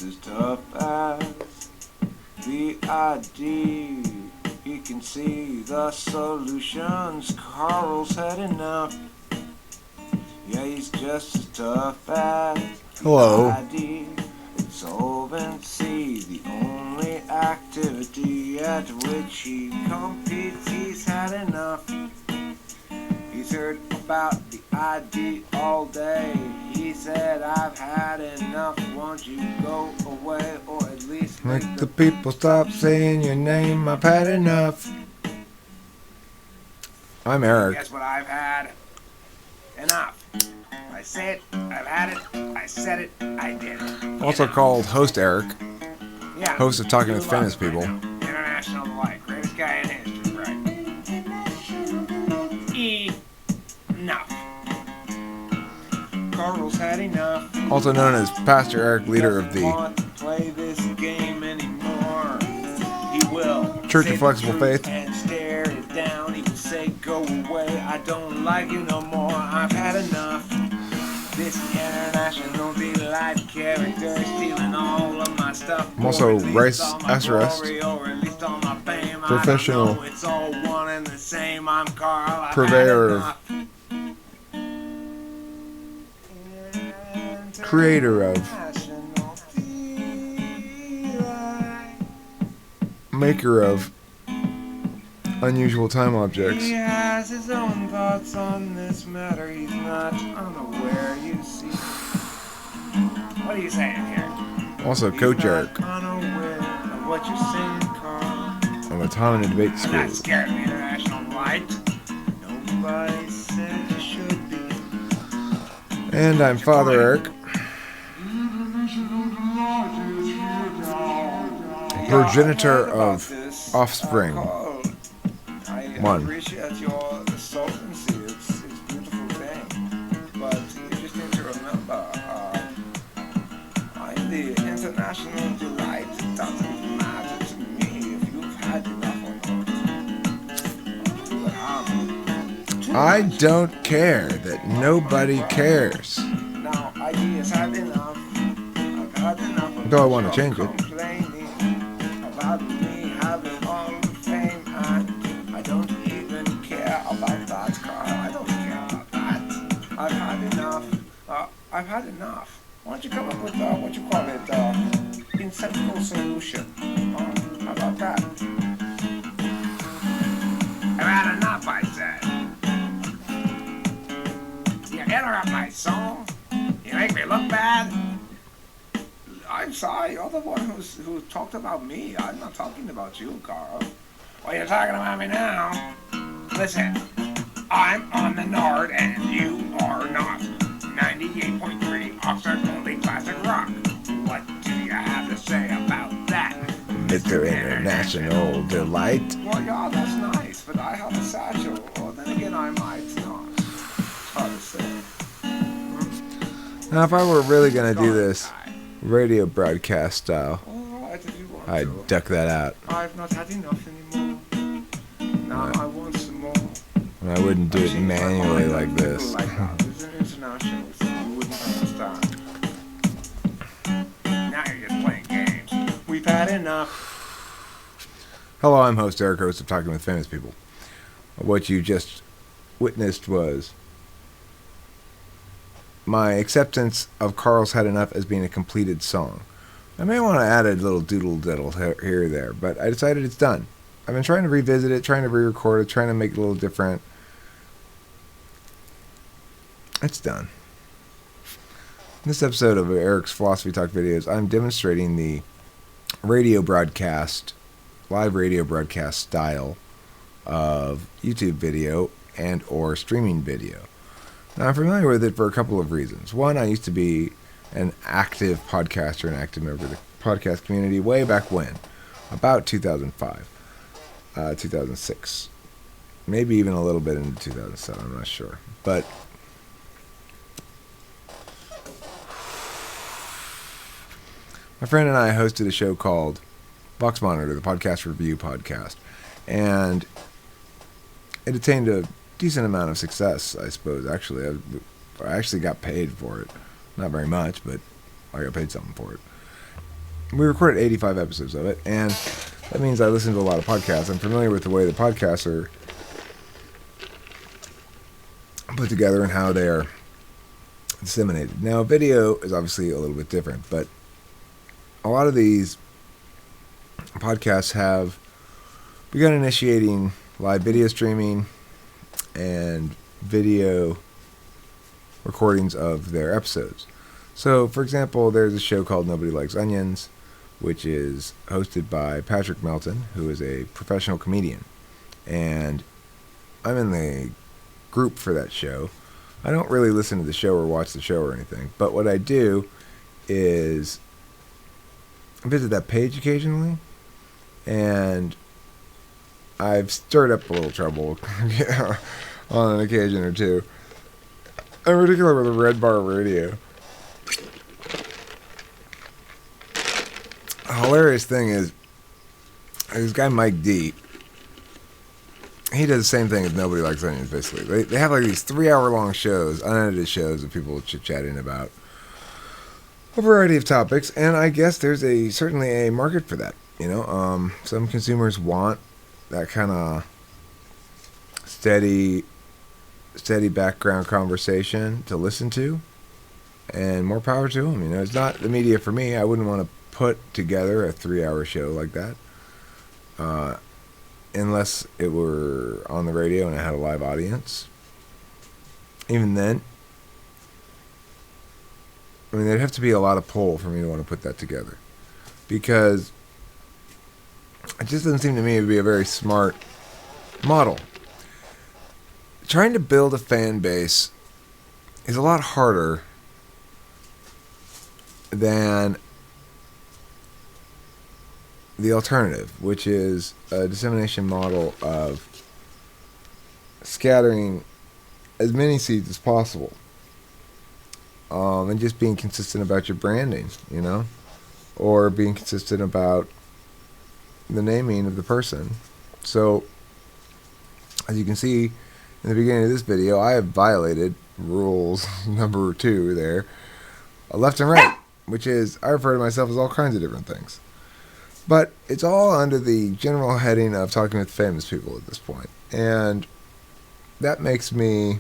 as tough as the ID. He can see the solutions. Carl's had enough. Yeah, he's just as tough as Hello. ID. Insolvency, the only activity at which he competes. He's had enough. He's heard about the ID all day. He said, I've had enough. Won't you go away, or at least Make the people stop saying your name. I've had enough. I'm Eric. Guess what I've had? Enough. I say it, I've had it, I said it, I did it. Also called Host Eric. Yeah. Host of Talking with Famous People. International delight. Greatest guy in history, right? Enough. Carl's had enough. Also known as Pastor Eric, leader of Doesn't the want to play this game anymore. He will Church say of Flexible the truth Faith. and stare it down. He will say, go away, I don't like you no more. I've had enough. This international delight character is stealing all of my stuff. I'm also Or at least Rice all my Asarest. glory, or at least all my fame. Professional I don't know, it's all one and the same. I'm Carl. I've purveyor had of enough. creator of, International delight. maker of unusual time objects. He has his own thoughts on this matter. He's not unaware, you see. What are you saying here? Also He's Coach not Eric unaware of what you're saying, Carl. of the Tom and Debate I'm not School. scared of the international light. Nobody said you should be. And I'm Father Eric, progenitor of offspring. I One. appreciate your solvency. It's a beautiful thing. But you just need to remember, I'm the international delight. It doesn't matter to me if you've had enough or not. I don't care that nobody cares. Now, ideas have enough. I've had enough of Though I want to change it. complaining about me having all the fame, and I don't even care about that, Carl. I don't care about that. I've had enough. I've had enough. Why don't you come up with what you call it, insensible solution? How about that? I've had enough, I said. You interrupt my song. You make me look bad. I'm sorry, you're the one who talked about me. I'm not talking about you, Carl. Well, you're talking about me now. Listen, I'm on the Nord and you are not. 98.3 Oxford only classic rock. What do you have to say about that? Mr. International Delight. Well, yeah, that's nice, but I have a satchel. Well, then again, I might not. It's hard to say. Now, if I were really going to do this radio broadcast style, All right, if you want I'd to. duck that out. I've not had enough anymore. Now I want some more. And I wouldn't do it manually like this. Like that. It's an international thing. You wouldn't understand. Now you're just playing games. We've had enough. Hello, I'm host Eric, host of Talking with Famous People. What you just witnessed was my acceptance of Carl's Had Enough as being a completed song. I may want to add a little doodle-diddle here or there, but I decided it's done. I've been trying to revisit it, trying to re-record it, trying to make it a little different. It's done. In this episode of Eric's Philosophy Talk videos, I'm demonstrating the radio broadcast, live radio broadcast style of YouTube video and or streaming video. Now, I'm familiar with it for a couple of reasons. One, I used to be an active podcaster, an active member of the podcast community way back when, about 2005, 2006, maybe even a little bit into 2007, I'm not sure. But my friend and I hosted a show called Box Monitor, the podcast review podcast, and it attained a decent amount of success, I suppose. Actually, I actually got paid for it. Not very much, but I got paid something for it. we recorded 85 episodes of it, and that means I listen to a lot of podcasts. I'm familiar with the way the podcasts are put together and how they are disseminated. Now, video is obviously a little bit different, but a lot of these podcasts have begun initiating live video streaming and video recordings of their episodes. So, for example, there's a show called Nobody Likes Onions, which is hosted by Patrick Melton, who is a professional comedian. And I'm in the group for that show. I don't really listen to the show or watch the show or anything, but what I do is visit that page occasionally, and I've stirred up a little trouble on an occasion or two. In particular with the Red Bar Radio. The hilarious thing is, this guy Mike D, he does the same thing as Nobody Likes Onions, basically. They have like these 3-hour-long shows, unedited shows of people chit-chatting about a variety of topics, and I guess there's certainly a market for that. You know, some consumers want that kind of steady background conversation to listen to, and more power to them. You know, it's not the media for me. I wouldn't want to put together a 3-hour show like that, unless it were on the radio and I had a live audience. Even then, I mean, there'd have to be a lot of pull for me to want to put that together, because it just doesn't seem to me to be a very smart model. Trying to build a fan base is a lot harder than the alternative, which is a dissemination model of scattering as many seeds as possible, and just being consistent about your branding, you know, or being consistent about the naming of the person. So, as you can see in the beginning of this video, I have violated rules number 2 there, left and right, which is I refer to myself as all kinds of different things. But it's all under the general heading of talking with famous people at this point. And that makes me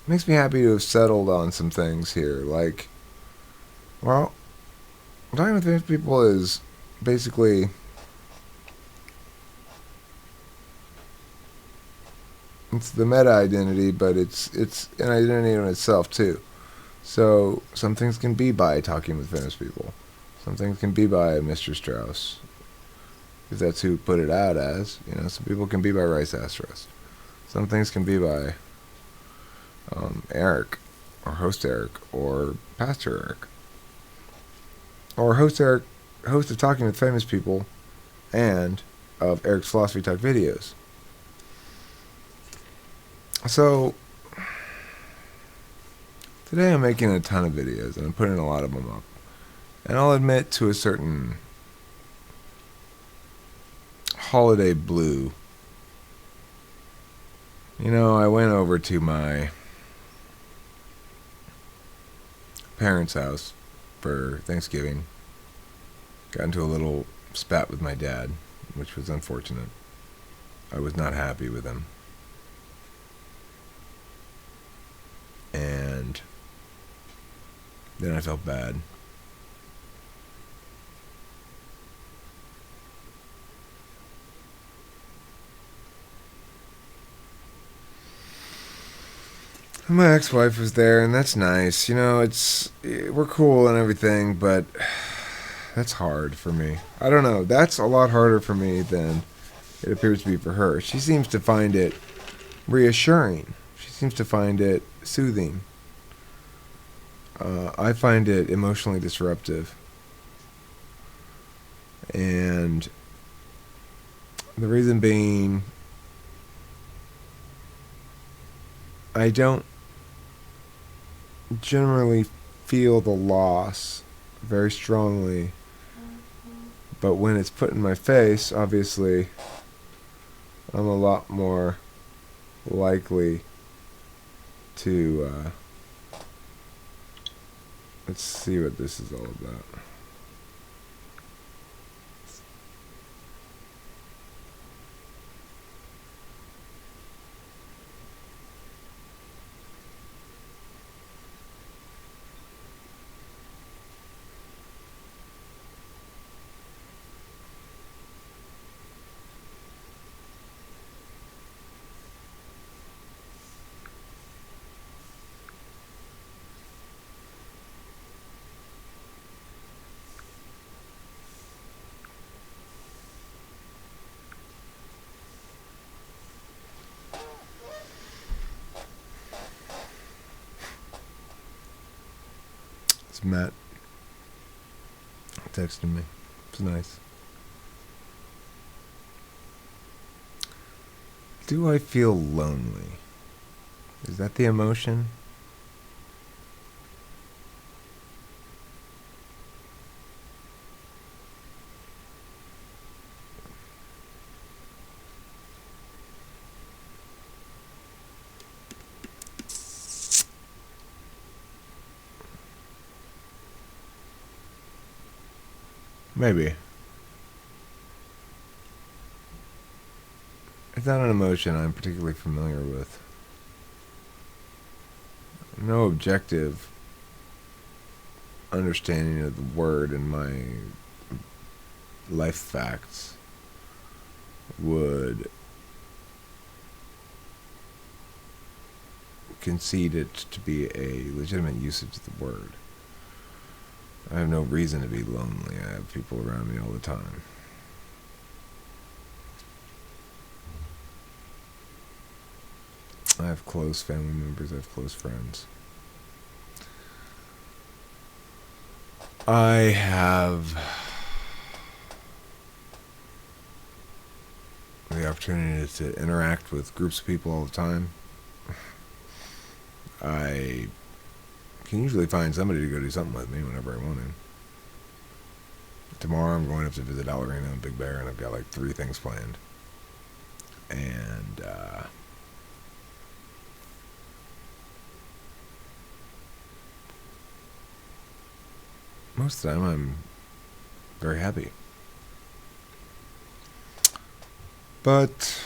happy to have settled on some things here. Like, well, talking with famous people is basically it's the meta identity, but it's an identity in itself too. So some things can be by talking with famous people. Some things can be by Mr. Strauss, if that's who put it out as. You know, some people can be by Rice Astros. Some things can be by Eric, or Host Eric, or Pastor Eric, or Host Eric, host of Talking with Famous People, and of Eric's Philosophy Talk videos. So today I'm making a ton of videos, and I'm putting a lot of them up. And I'll admit to a certain holiday blue. You know, I went over to my parents' house for Thanksgiving. Got into a little spat with my dad, which was unfortunate. I was not happy with him. And then I felt bad. My ex-wife was there, and that's nice. You know, we're cool and everything, but that's hard for me. I don't know. That's a lot harder for me than it appears to be for her. She seems to find it reassuring. She seems to find it soothing. I find it emotionally disruptive. And the reason being, I don't generally feel the loss very strongly, but when it's put in my face, obviously, I'm a lot more likely to, let's see what this is all about. It's Matt texting me. It's nice. Do I feel lonely? Is that the emotion? Maybe. It's not an emotion I'm particularly familiar with. No objective understanding of the word in my life facts would concede it to be a legitimate usage of the word. I have no reason to be lonely. I have people around me all the time. I have close family members. I have close friends. I have the opportunity to interact with groups of people all the time. I can usually find somebody to go do something with me whenever I want to. Tomorrow I'm going up to visit Alarino and Big Bear, and I've got like 3 things planned. And most of the time I'm very happy. But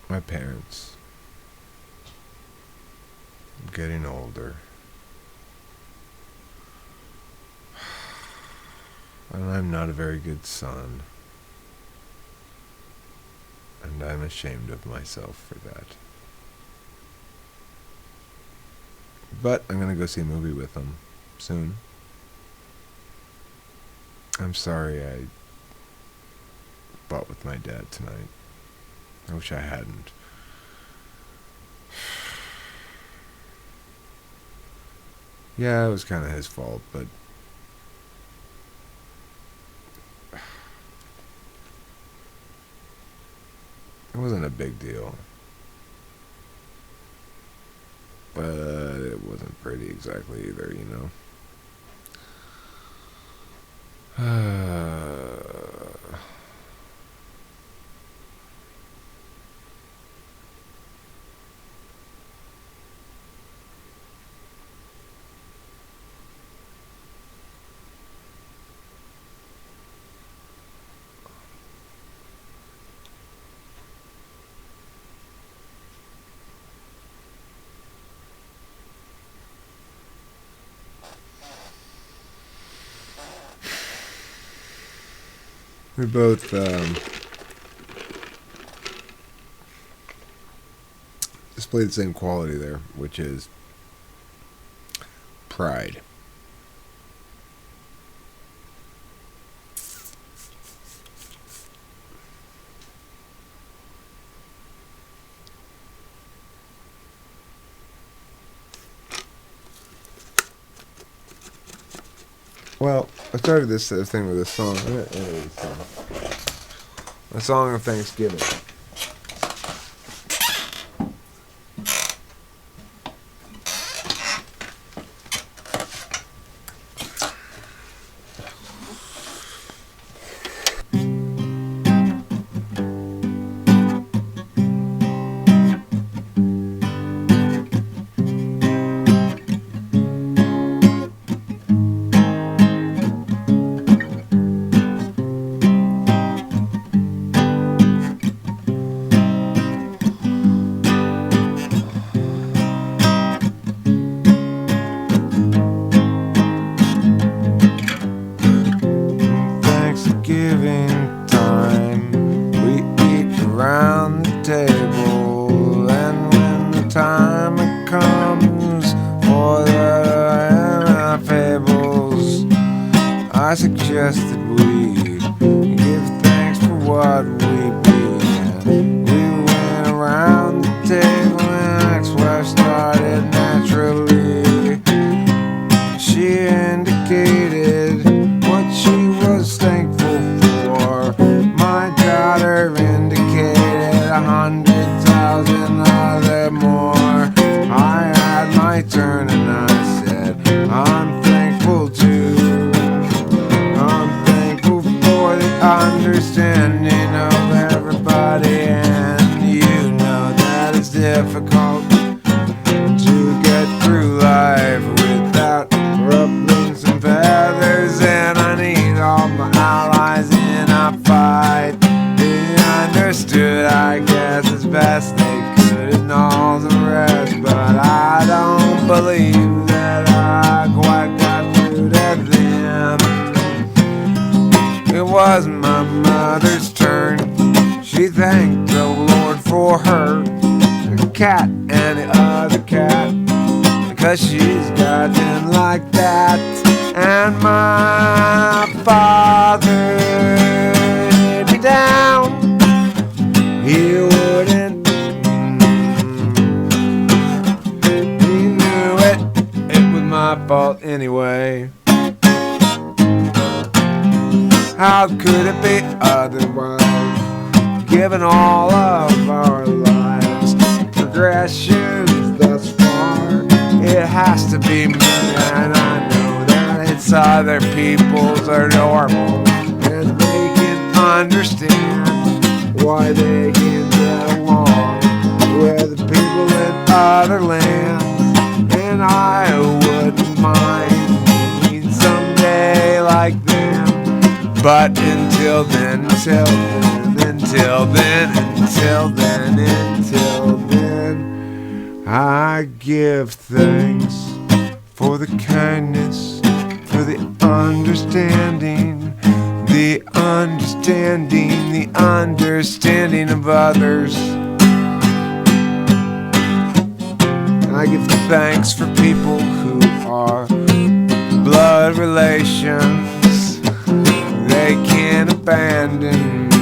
my parents, getting older, and I'm not a very good son, and I'm ashamed of myself for that. But I'm going to go see a movie with them soon. I'm sorry I fought with my dad tonight. I wish I hadn't. Yeah, it was kind of his fault, but it wasn't a big deal. But it wasn't pretty exactly either, you know. We both display the same quality there, which is pride. Well, I started this thing with a song. A song of Thanksgiving. I suggest that we give thanks for what we be. We went around the table. don't believe that I quite got through to them. It was my mother's turn. She thanked the Lord for her, the cat and the other cat, because she's got them like that. And my father laid me down. He wouldn't. He knew it. It was my fault anyway. How could it be otherwise? Given all of our lives, progressions thus far, it has to be me, and I know that it's other people's are normal, and they can understand why they can get along with the people in other lands, and I wouldn't mind being someday like them. But until then, I give thanks for the kindness, for the understanding of others. I give thanks for people who are blood relations. They can't abandon me.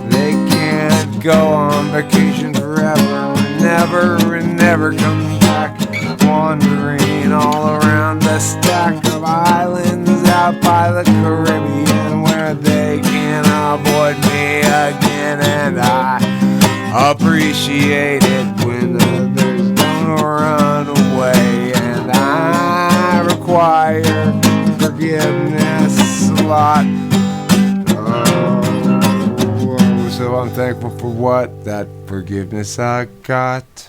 They can't go on vacation forever and never come back. Wandering all around the stack of islands out by the Caribbean, where they can avoid me again. And I appreciate it when others don't run away. And I require forgiveness a lot. So I'm thankful for what that forgiveness I got.